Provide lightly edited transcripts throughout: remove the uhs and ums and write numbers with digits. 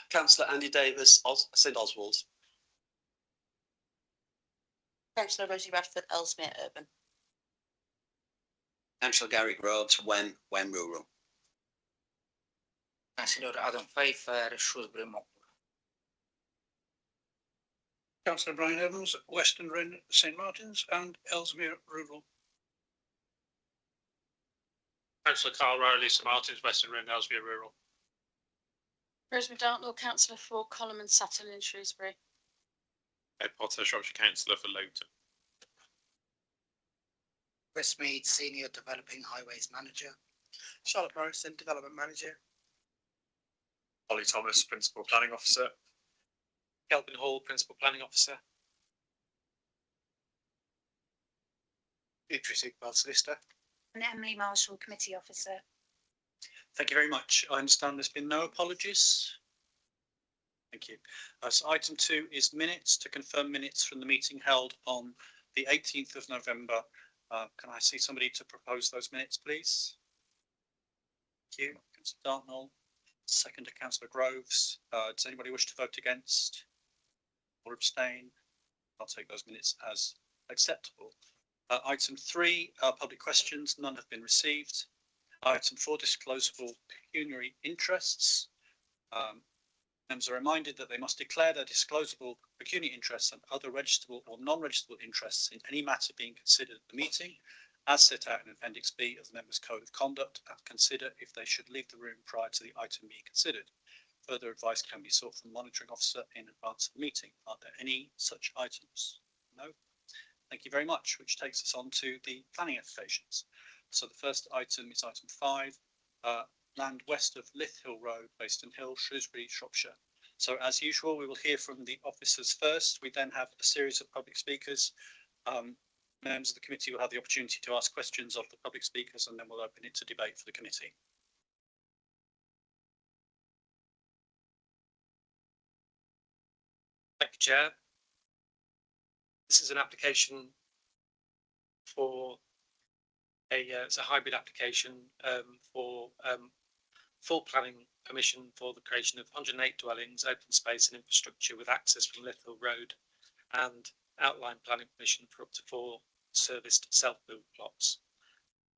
Councillor Andy Davis, St Oswald. Councillor Rosie Radford, Ellesmere Urban. Councillor Gary Groves, When Rural. Councillor Adam Pfeiffer, Shrewsbury Mock. Councillor Brian Evans, Western Wren, St Martin's and Ellesmere Rural. Councillor Carl Riley, St Martin's, Western Wren, Ellesmere Rural. Rosemary Dartnell, Councillor for Colham and Sutton in Shrewsbury. Ed Potter, Shropshire Councillor for Lowton. Chris Mead, Senior Developing Highways Manager. Charlotte Morrison, Development Manager. Ollie Thomas, Principal Planning Officer. Kelvin Hall, Principal Planning Officer. Idris Iqbal, Solicitor. And Emily Marshall, Committee Officer. Thank you very much. I understand there's been no apologies. Thank you. So item 2 is minutes, to confirm minutes from the meeting held on the 18th of November. Can I see somebody to propose those minutes, please? Thank you. Councillor Dartnell, second to Councillor Groves. Does anybody wish to vote against or abstain? I'll take those minutes as acceptable. Item 3, public questions. None have been received. Item 4, disclosable pecuniary interests. Members are reminded that they must declare their disclosable pecuniary interests and other registrable or non-registrable interests in any matter being considered at the meeting, as set out in Appendix B of the Members' Code of Conduct, and consider if they should leave the room prior to the item being considered. Further advice can be sought from the monitoring officer in advance of the meeting. Are there any such items? No. Thank you very much, which takes us on to the planning applications. So the first item is item 5, land west of Lith Hill Road, Baston Hill, Shrewsbury, Shropshire. So as usual, we will hear from the officers first. We then have a series of public speakers. Members of the committee will have the opportunity to ask questions of the public speakers, and then we'll open it to debate for the committee. Thank you, Chair. This is an application for it's a hybrid application for full planning permission for the creation of 108 dwellings, open space and infrastructure with access from Lith Hill Road, and outline planning permission for up to 4 serviced self-build plots.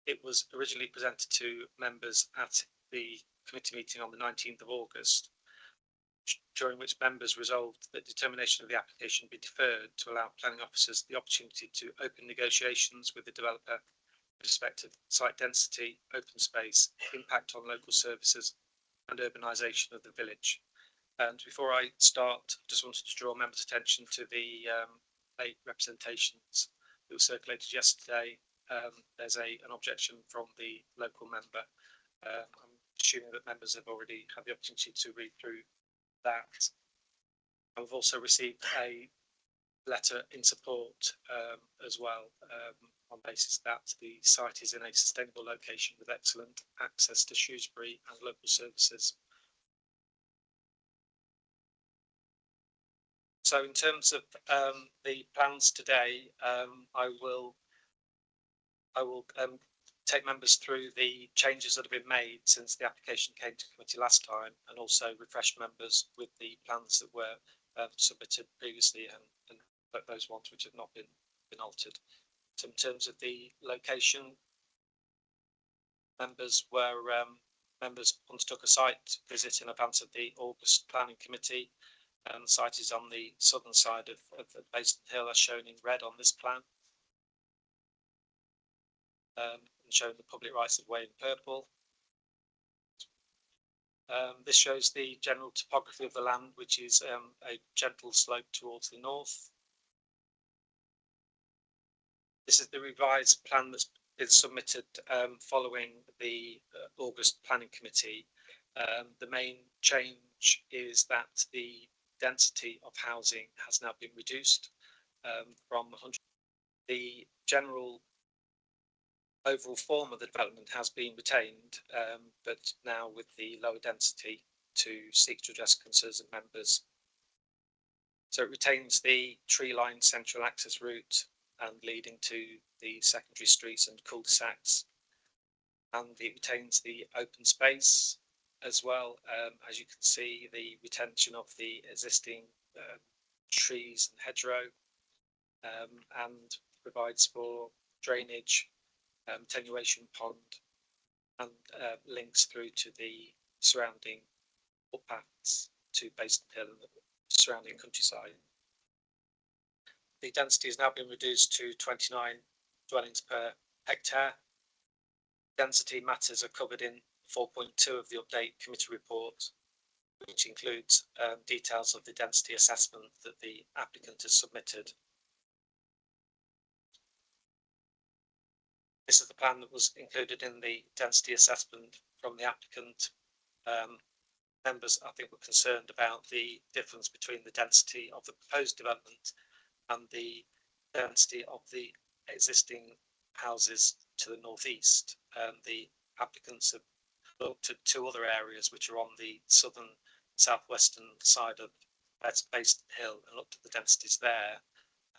It was originally presented to members at the committee meeting on the 19th of August, during which members resolved that determination of the application be deferred to allow planning officers the opportunity to open negotiations with the developer with respect to site density, open space, impact on local services and urbanisation of the village. And before I start, I just wanted to draw members' attention to the late representations that were circulated yesterday. There's an objection from the local member. I'm assuming that members have already had the opportunity to read through that. I've also received a letter in support as well, on the basis that the site is in a sustainable location with excellent access to Shrewsbury and local services. So in terms of the plans today, I will take members through the changes that have been made since the application came to committee last time, and also refresh members with the plans that were submitted previously and those ones which have not been altered. So in terms of the location, members undertook a site visit in advance of the August planning committee, and the site is on the southern side of Baston Hill, as shown in red on this plan, and showing the public rights of way in purple. This shows the general topography of the land, which is a gentle slope towards the north. This is the revised plan that's been submitted following the August planning committee. The main change is that the density of housing has now been reduced from 100. The general overall form of the development has been retained, but now with the lower density to seek to address concerns of members. So it retains the tree-lined central access route and leading to the secondary streets and cul-de-sacs, and it retains the open space as well. As you can see, the retention of the existing trees and hedgerow, and provides for drainage, attenuation pond, and links through to the surrounding footpaths to Basin Hill and the surrounding countryside. The density has now been reduced to 29 dwellings per hectare. Density matters are covered in 4.2 of the update committee report, which includes details of the density assessment that the applicant has submitted. This is the plan that was included in the density assessment from the applicant. Members, I think, were concerned about the difference between the density of the proposed development and the density of the existing houses to the northeast. The applicants have looked at two other areas which are on the southern southwestern side of Basin Hill and looked at the densities there,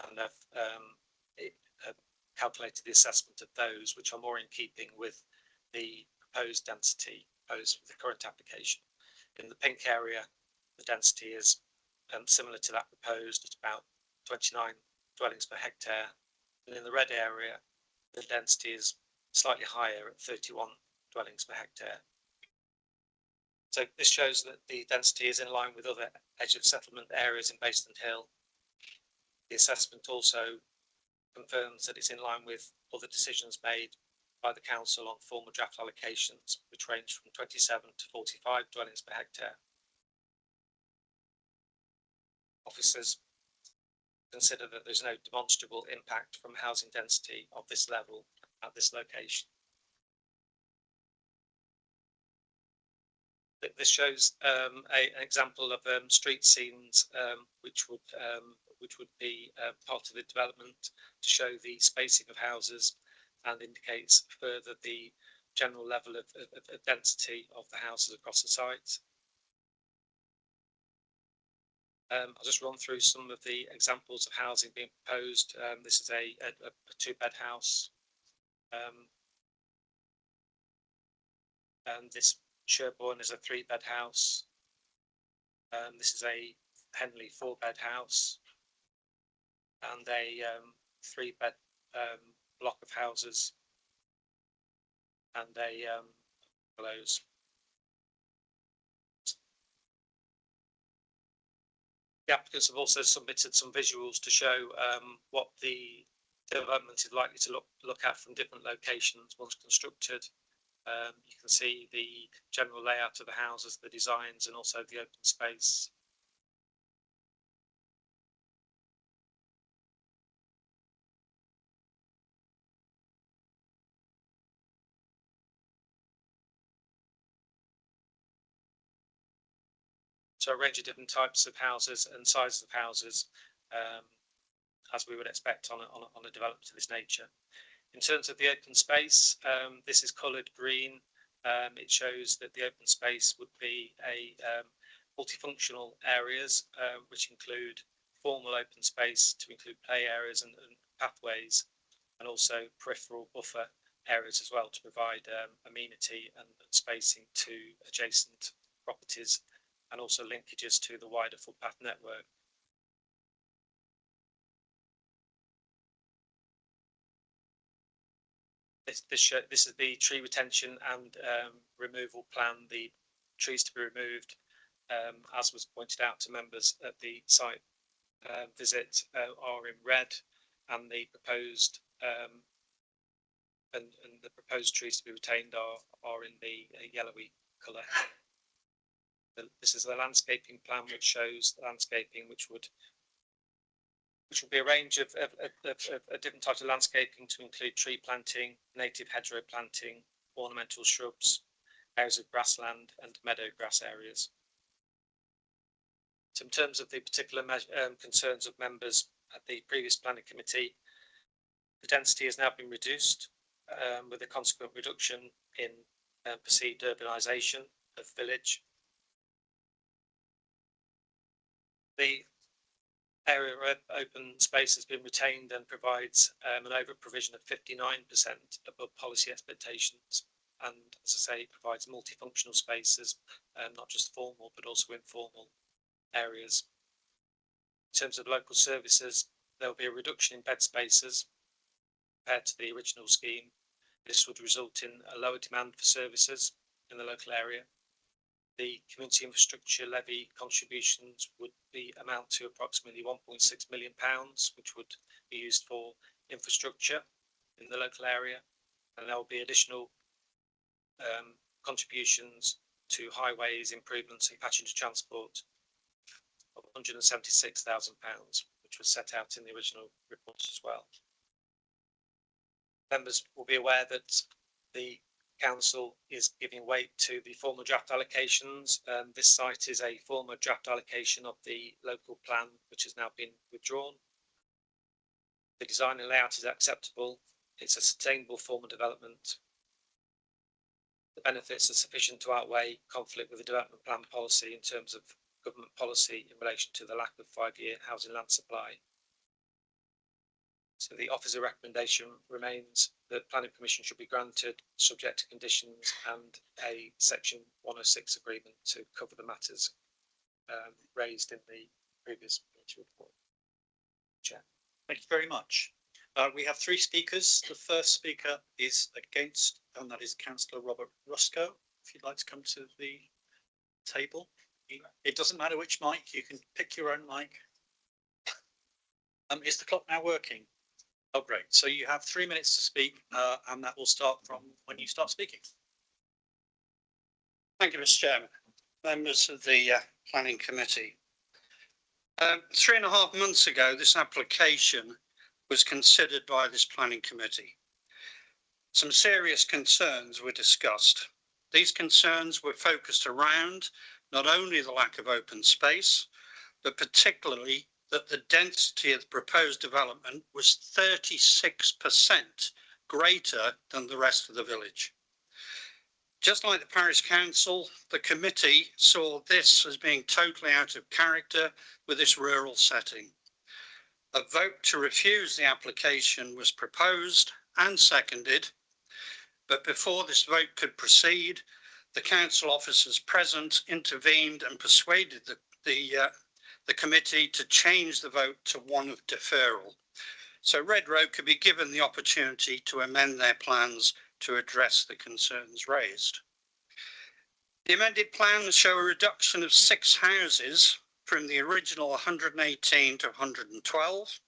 and have calculated the assessment of those, which are more in keeping with the proposed density proposed with the current application. In the pink area, the density is similar to that proposed at about 29 dwellings per hectare, and in the red area, the density is slightly higher at 31 dwellings per hectare. So this shows that the density is in line with other edge of settlement areas in Basin Hill. The assessment also confirms that it's in line with other decisions made by the council on formal draft allocations, which range from 27 to 45 dwellings per hectare. Officers consider that there's no demonstrable impact from housing density of this level at this location. This shows an example of street scenes which would be part of the development to show the spacing of houses and indicates further the general level of density of the houses across the site. I'll just run through some of the examples of housing being proposed. This is a two-bed house. And this Sherborne is a three-bed house. This is a Henley four-bed house, and a three-bed block of houses, and a belows. The applicants have also submitted some visuals to show what the development is likely to look at from different locations once constructed. You can see the general layout of the houses, the designs, and also the open space. So a range of different types of houses and sizes of houses, as we would expect on a development of this nature. In terms of the open space, this is coloured green. It shows that the open space would be a multifunctional areas, which include formal open space to include play areas and pathways, and also peripheral buffer areas as well to provide amenity and spacing to adjacent properties, and also linkages to the wider footpath network. This is the tree retention and removal plan. The trees to be removed, as was pointed out to members at the site visit, are in red, and the proposed the proposed trees to be retained are in the yellowy colour. This is the landscaping plan, which shows the landscaping which would be a range of different types of landscaping to include tree planting, native hedgerow planting, ornamental shrubs, areas of grassland, and meadow grass areas. So in terms of the particular concerns of members at the previous planning committee, the density has now been reduced with a consequent reduction in perceived urbanisation of the village. The area of open space has been retained and provides an over provision of 59% above policy expectations. and as I say, it provides multifunctional spaces, not just formal but also informal areas. In terms of local services, there will be a reduction in bed spaces compared to the original scheme. This would result in a lower demand for services in the local area. The community infrastructure levy contributions would amount to approximately £1.6 million, which would be used for infrastructure in the local area, and there will be additional contributions to highways improvements and passenger transport of £176,000, which was set out in the original report as well. Members will be aware that the council is giving weight to the former draft allocations. This site is a former draft allocation of the local plan, which has now been withdrawn. The design and layout is acceptable. It's a sustainable form of development. The benefits are sufficient to outweigh conflict with the development plan policy in terms of government policy in relation to the lack of 5-year housing land supply. So the officer recommendation remains that planning permission should be granted subject to conditions and a section 106 agreement to cover the matters raised in the previous report. Chair. Thank you very much. We have 3 speakers. The first speaker is against, and that is Councillor Robert Rusco. If you'd like to come to the table. It doesn't matter which mic, you can pick your own mic. Is the clock now working? Oh, great. So you have 3 minutes to speak, and that will start from when you start speaking. Thank you, Mr. Chairman. Members of the Planning Committee. 3.5 months ago, this application was considered by this Planning Committee. Some serious concerns were discussed. These concerns were focused around not only the lack of open space, but particularly that the density of the proposed development was 36% greater than the rest of the village. Just like the Parish Council, the committee saw this as being totally out of character with this rural setting. A vote to refuse the application was proposed and seconded, but before this vote could proceed, the council officers present intervened and persuaded the committee to change the vote to one of deferral. So Red Road could be given the opportunity to amend their plans to address the concerns raised. The amended plans show a reduction of 6 houses from the original 118 to 112.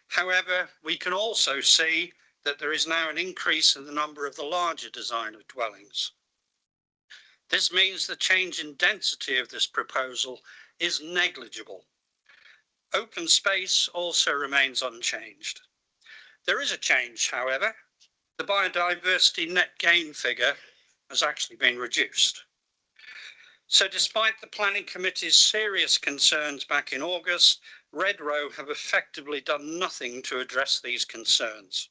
However, we can also see that there is now an increase in the number of the larger design of dwellings. This means the change in density of this proposal is negligible. Open space also remains unchanged. There is a change, however. The biodiversity net gain figure has actually been reduced. So despite the Planning Committee's serious concerns back in August, Red Row have effectively done nothing to address these concerns.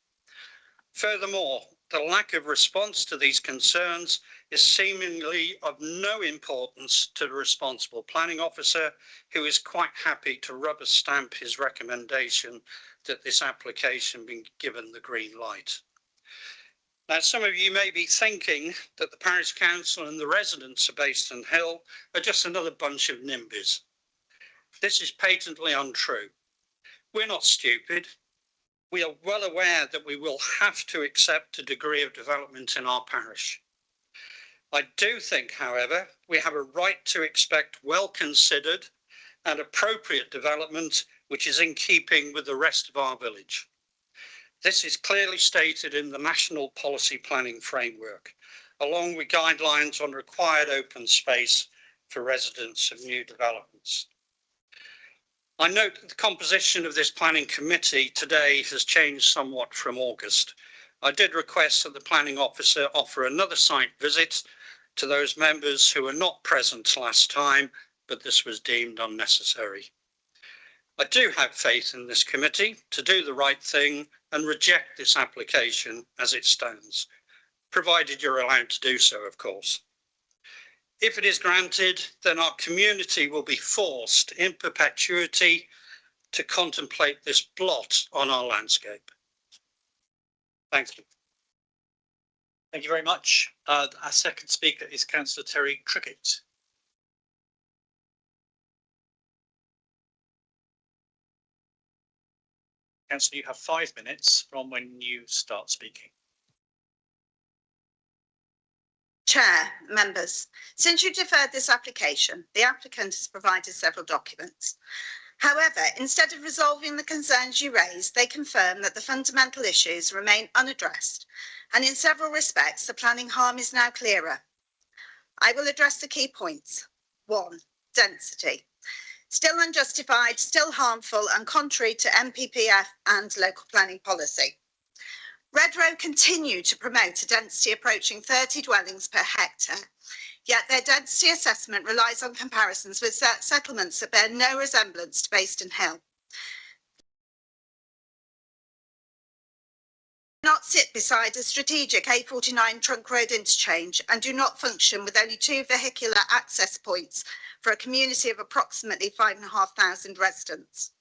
Furthermore, the lack of response to these concerns is seemingly of no importance to the responsible planning officer, who is quite happy to rubber stamp his recommendation that this application be given the green light. Now, some of you may be thinking that the Parish Council and the residents of Bayston Hill are just another bunch of NIMBYs. This is patently untrue. We're not stupid. We are well aware that we will have to accept a degree of development in our parish. I do think, however, we have a right to expect well-considered and appropriate development which is in keeping with the rest of our village. This is clearly stated in the National Policy Planning Framework, along with guidelines on required open space for residents of new developments. I note that the composition of this planning committee today has changed somewhat from August. I did request that the planning officer offer another site visit to those members who were not present last time, but this was deemed unnecessary. I do have faith in this committee to do the right thing and reject this application as it stands, provided you're allowed to do so, of course. If it is granted, then our community will be forced in perpetuity to contemplate this blot on our landscape. Thank you. Thank you very much. Our second speaker is Councillor Terry Cricket. Councillor, you have 5 minutes from when you start speaking. Chair, members, since you deferred this application, the applicant has provided several documents. However, instead of resolving the concerns you raised, they confirm that the fundamental issues remain unaddressed, and in several respects, the planning harm is now clearer. I will address the key points. 1. Density. Still unjustified, still harmful, and contrary to MPPF and local planning policy. Redrow continue to promote a density approaching 30 dwellings per hectare, yet their density assessment relies on comparisons with settlements that bear no resemblance to Bayston Hill. Do not sit beside a strategic A49 trunk road interchange and do not function with only 2 vehicular access points for a community of approximately 5,500 residents.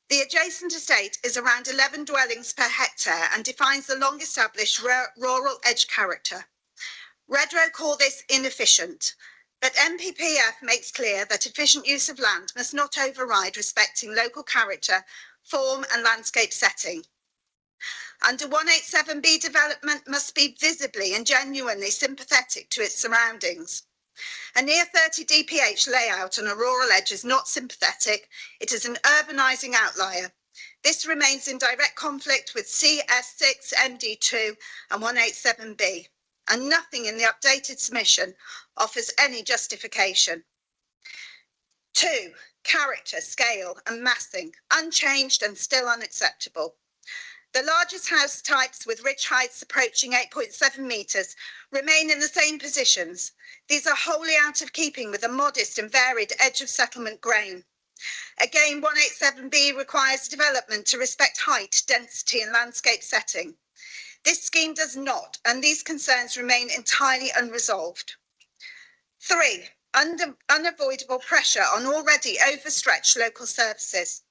The adjacent estate is around 11 dwellings per hectare and defines the long established rural edge character. Redrow call this inefficient, but MPPF makes clear that efficient use of land must not override respecting local character, form and landscape setting. Under 187B, development must be visibly and genuinely sympathetic to its surroundings. A near 30 DPH layout on a rural edge is not sympathetic, it is an urbanising outlier. This remains in direct conflict with CS6, MD2 and 187B, and nothing in the updated submission offers any justification. 2. Character, scale and massing, unchanged and still unacceptable. The largest house types with ridge heights approaching 8.7 metres remain in the same positions. These are wholly out of keeping with a modest and varied edge of settlement grain. Again, 187B requires development to respect height, density and landscape setting. This scheme does not, and these concerns remain entirely unresolved. 3. Unavoidable pressure on already overstretched local services.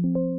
you.